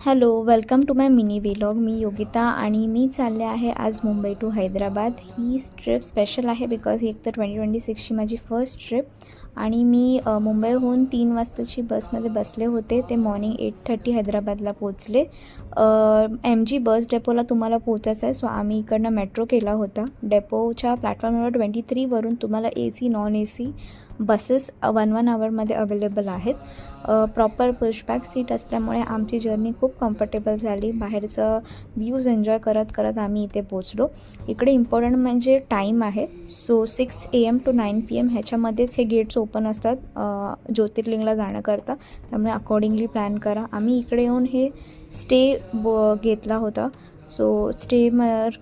Hello, welcome to my mini vlog. मी योगिता आणि मी चालले आहे आज मुंबई टू हैदराबाद. ही ट्रिप स्पेशल आहे बिकॉज ही एक तर 2026ची माझी फर्स्ट ट्रिप आणि मी मुंबईहून 3 वाजताची बसमध्ये बसले होते. ते मॉर्निंग 8:30 हैदराबादला पोचले. MG बस डेपोला तुम्हाला पोचायचं आहे, सो आम्ही इकडनं मेट्रो केला होता. डेपोच्या प्लॅटफॉर्म नंबर 23वरून तुम्हाला AC नॉन AC बसेस 1 आवरमध्ये अवेलेबल आहेत. प्रॉपर पुशबॅक सीट असल्यामुळे आमची जर्नी खूप कम्फर्टेबल झाली. बाहेरचं व्ह्यूज एन्जॉय करत करत आम्ही इथे पोचलो. इकडे इम्पॉर्टंट म्हणजे टाईम आहे. सो 6 AM to 9 PM ह्याच्यामध्येच हे गेट्स ओपन असतात ज्योतिर्लिंगला जाण्याकरता. त्यामुळे अकॉर्डिंगली प्लॅन करा. आम्ही इकडे येऊन हे स्टे घेतला होता. सो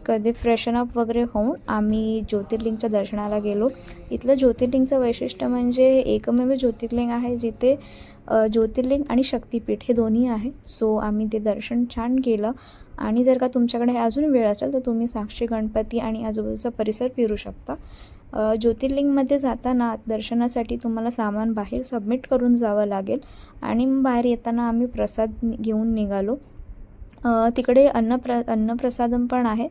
कधी फ्रेशन अप वगैरे होऊन आम्ही ज्योतिर्लिंगच्या दर्शनाला गेलो. इथलं ज्योतिर्लिंगचं वैशिष्ट्य म्हणजे एकमेव ज्योतिर्लिंग आहे जिथे ज्योतिर्लिंग आणि शक्तिपीठ हे दोन्ही आहे. सो आम्ही ते दर्शन छान केलं. आणि जर का तुमच्याकडे अजून वेळ असेल तर तुम्ही साक्षी गणपती आणि आजूबाजूचा परिसर फिरू शकता. ज्योतिर्लिंगमध्ये जाताना दर्शनासाठी तुम्हाला सामान बाहेर सबमिट करून जावं लागेल आणि बाहेर येताना आम्ही प्रसाद घेऊन निघालो. तिकडे अन्नप्रसादम पण आहे,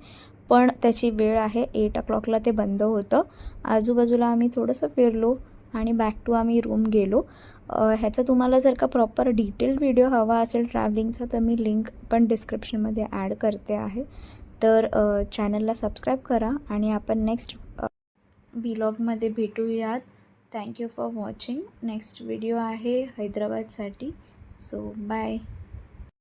पण त्याची वेळ आहे 8 o'clockला ते बंद होतं. आजूबाजूला आम्ही थोडंसं फिरलो आणि बॅक टू आम्ही रूम गेलो. ह्याचा तुम्हाला जर का प्रॉपर डिटेल्ड व्हिडिओ हवा असेल ट्रॅव्हलिंगचा तर मी लिंक पण डिस्क्रिप्शनमध्ये ॲड करते आहे. तर चॅनलला सबस्क्राईब करा आणि आपण नेक्स्ट व्लॉगमध्ये भेटूयात. Thank you for watching. Next video आहे हैदराबादसाठी. So bye.